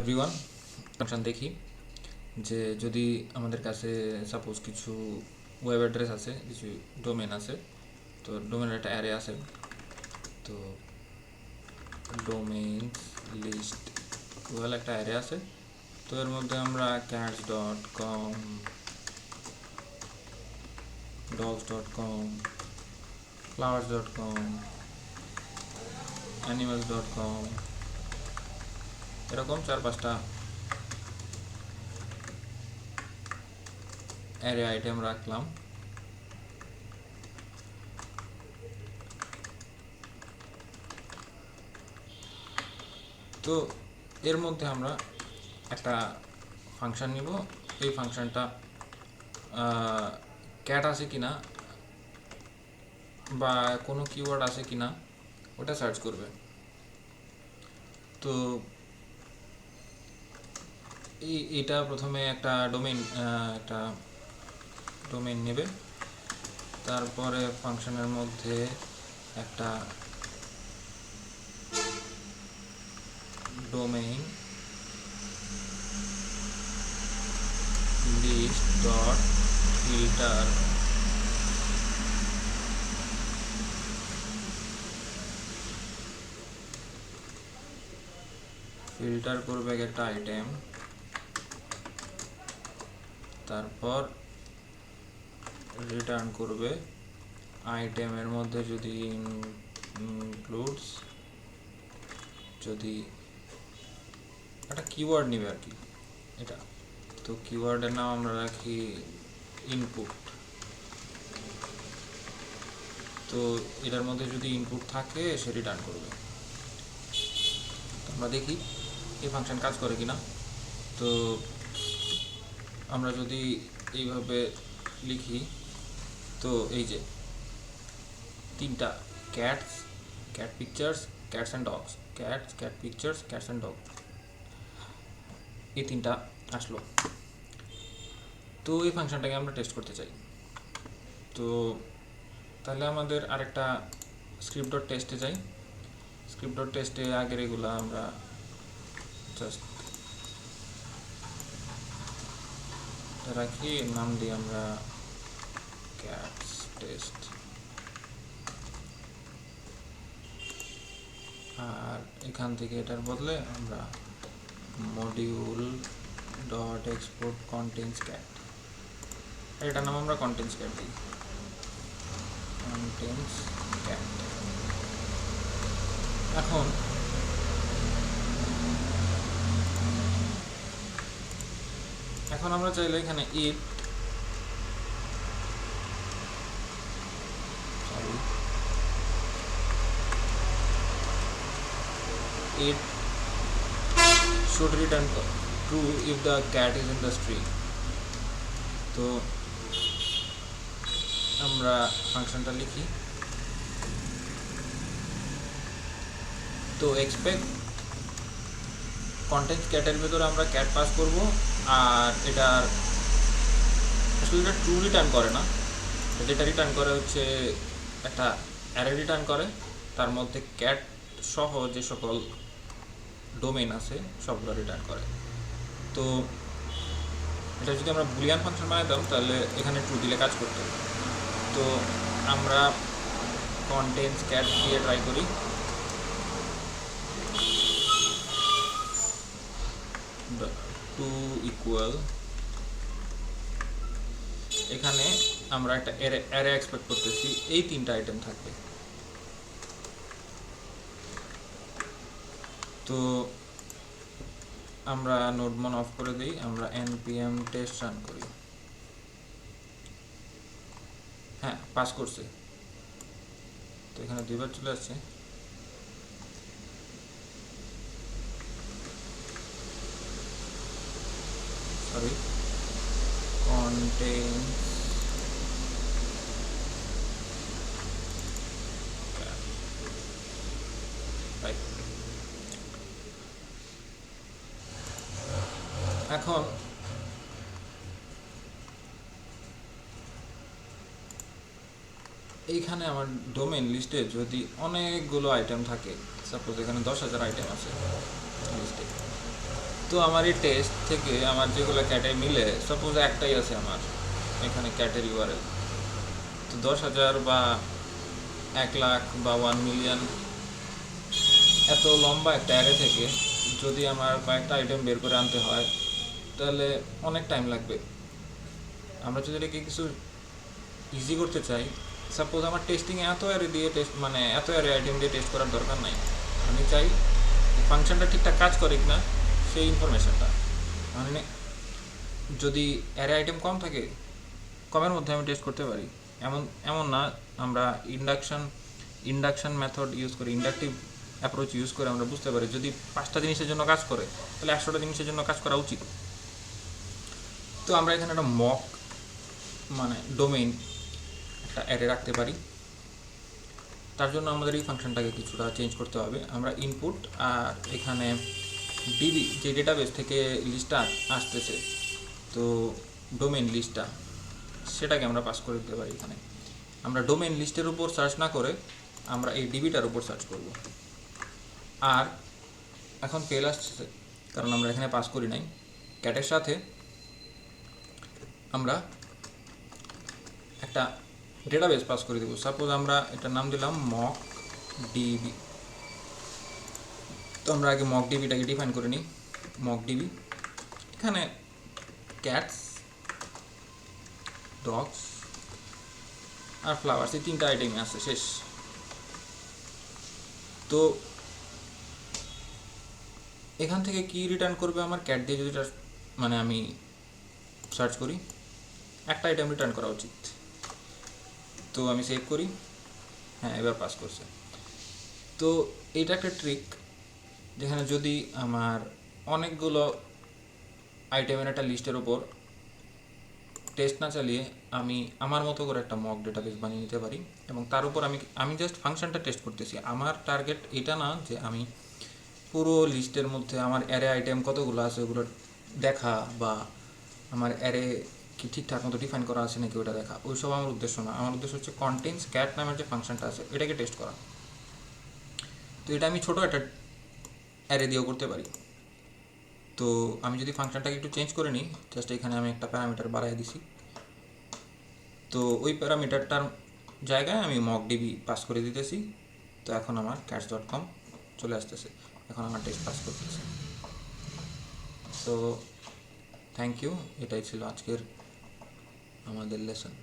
Everyone, function দেখি যে যদি আমাদের কাছে সাপোজ কিছু ওয়েব অ্যাড্রেস আছে, কিছু ডোমেন আছে, তো ডোমেনের একটা অ্যারে আছে। তো ডোমেইনস লিস্ট ওয়েল একটা অ্যারে আছে। তো এর মধ্যে আমরা cats.com, dogs.com, flowers.com, animals.com এরকম 4-5টা অ্যারে আইটেম রাখলাম। তো এর মধ্যে আমরা একটা ফাংশন নিব। এই ফাংশনটা ক্যাট আছে কিনা বা কোনো কিওয়ার্ড আছে কিনা ওটা সার্চ করবে। তো এটা প্রথমে একটা ডোমেইন নেবে, তারপরে ফাংশনের মধ্যে একটা domain list dot filter filter করবে একটা আইটেম, তারপর রিটার্ন করবে আইটেমের মধ্যে যদি ইনক্লুডস, যদি একটা কিওয়ার্ড নিবে আর কি এটা। তো কিওয়ার্ডের নাম আমরা রাখি ইনপুট। তো এটার মধ্যে যদি ইনপুট থাকে সে রিটার্ন করবে। আমরা দেখি এই ফাংশন কাজ করে কিনা। তো আমরা যদি এইভাবে লিখি, তো এই যে তিনটা cat pictures, cats and dogs, cat pictures, cats and dog, এই তিনটা আসলো। তো এই ফাংশনটাকে আমরা টেস্ট করতে চাই। তো তাহলে আমাদের আরেকটা স্ক্রিপ্ট ডট টেস্টে যাই। স্ক্রিপ্ট ডট টেস্টে আগের এগুলো আমরা জাস্ট রাখি, নাম দিই আমরা ক্যাটস টেস্ট। আর এখান থেকে এটার বদলে আমরা module dot export contents cat, এটার নাম আমরা কন্টেন্টস ক্যাট দিই, কন্টেন্টস ক্যাট। এখন আমরা চাইলে এখানে ইট should return true if the cat is in the string। তো আমরা ফাংশনটা লিখি, তো এক্সপেক্ট কন্টেন্টস ক্যাটের ভেতরে আমরা ক্যাট পাস করব। আর এটার আসলে এটা ট্রু রিটার্ন করে না, যেটা রিটার্ন করে হচ্ছে একটা অ্যারে রিটার্ন করে, তার মধ্যে ক্যাট সহ যে সকল ডোমেইন আছে সবগুলো রিটার্ন করে। তো এটা যদি আমরা বুলিয়ান ফাংশন বানাইতাম তাহলে এখানে ট্রু দিলে কাজ করতো। তো আমরা কন্টেন্টস ক্যাট দিয়ে ট্রাই করি। টু ইকুয়াল, এখানে আমরা একটা অ্যারে এক্সপেক্ট করতেছি, এই তিনটা আইটেম থাকবে। তো আমরা নোডমন অফ করে দিই, আমরা npm টেস্ট রান করি। হ্যাঁ, পাস করছে। তো এখানে দুইবার চলে আসছে। সরি, কন্টেন্টস এখন এইখানে আমার ডোমেইন লিস্টে যদি অনেকগুলো আইটেম থাকে, সাপোজ এখানে 10,000 আইটেম আছে লিস্টে, তো আমার এই টেস্ট থেকে আমার যেগুলো ক্যাটে মিলে, সাপোজ একটাই আছে আমার এখানে ক্যাটের ইউআরএল, তো 10,000 বা 1 লাখ বা 1 মিলিয়ন এত লম্বা একটা অ্যারে থেকে যদি আমার কয়েকটা আইটেম বের করে আনতে হয় তাহলে অনেক টাইম লাগবে। আমরা যদি এটাকে কিছু ইজি করতে চাই, সাপোজ আমার টেস্টিংয়ে এত অ্যারে দিয়ে টেস্ট, মানে এত অ্যারে আইটেম দিয়ে টেস্ট করার দরকার নাই। আমি চাই ফাংশনটা ঠিকঠাক কাজ করে কিনা সেই ইনফরমেশনটা, মানে যদি অ্যারে আইটেম কম থাকে, কমের মধ্যে আমি টেস্ট করতে পারি। এমন এমন না আমরা ইন্ডাকশন মেথড ইউজ করি, ইন্ডাকটিভ অ্যাপ্রোচ ইউজ করে আমরা বুঝতে পারি যদি 5টা জিনিসের জন্য কাজ করে তাহলে 100টা জিনিসের জন্য কাজ করা উচিত। তো আমরা এখানে একটা মক, মানে ডোমেইন একটা অ্যারে রাখতে পারি। তার জন্য আমাদের এই ফাংশনটাকে কিছুটা চেঞ্জ করতে হবে। আমরা ইনপুট আর এখানে ডিবি যে ডেটাবেস থেকে লিস্টটা আসতেছে, তো ডোমেইন লিস্টটা, সেটাকে আমরা পাস করে দিতে পারি। এখানে আমরা ডোমেইন লিস্টের উপর সার্চ না করে আমরা এই ডিবিটার উপর সার্চ করব। আর এখন ফেল আসছে কারণ আমরা এখানে পাস করি নাই। ক্যাটের সাথে আমরা একটা ডেটাবেস পাস করে দেবো। সাপোজ আমরা এটার নাম দিলাম মক ডিবি। তো আমরা আগে মক ডিবিটাকে ডিফাইন করে নিই। মক ডিবি, এখানে ক্যাটস, ডগস আর ফ্লাওয়ার্স, এই 3টা আইটেমই আছে, শেষ। তো এখান থেকে কি রিটার্ন করবে আমার ক্যাট দিয়ে যদি মানে আমি সার্চ করি, একটা আইটেম রিটার্ন করা উচিত। তো আমি সেভ করি, হ্যাঁ এবার পাস করছে। তো এইটা একটা ট্রিক, যেখানে যদি আমার অনেকগুলো আইটেমের একটা লিস্টের উপর টেস্ট না চালিয়ে আমি আমার মতো করে একটা মক ডেটাবেস বানিয়ে নিতে পারি, এবং তার উপর আমি জাস্ট ফাংশনটা টেস্ট করতেছি। আমার টার্গেট এটা না যে আমি পুরো লিস্টের মধ্যে আমার অ্যারে আইটেম কতগুলো আছে ওগুলো দেখা, বা আমার অ্যারে কি ঠিকঠাক মতো ডিফাইন করা আছে নাকি ওটা দেখা, ওইসব আমার উদ্দেশ্য না। আমার উদ্দেশ্য হচ্ছে কন্টেন্টস ক্যাট নামের যে ফাংশনটা আছে এটাকে টেস্ট করা। তো এটা আমি ছোটো একটা অ্যারে দিয়েও করতে পারি। তো আমি যদি ফাংশনটাকে একটু চেঞ্জ করে নিই, জাস্ট এখানে আমি একটা প্যারামিটার বাড়াই দিছি, তো ওই প্যারামিটারটার জায়গায় আমি মক ডিবি পাস করে দিতেছি। তো এখন আমার cats.com চলে আসতেছে, এখন আমার টেস্ট পাস করতেছে। তো থ্যাংক ইউ, এটাই ছিল আজকের আমাদের লেসন।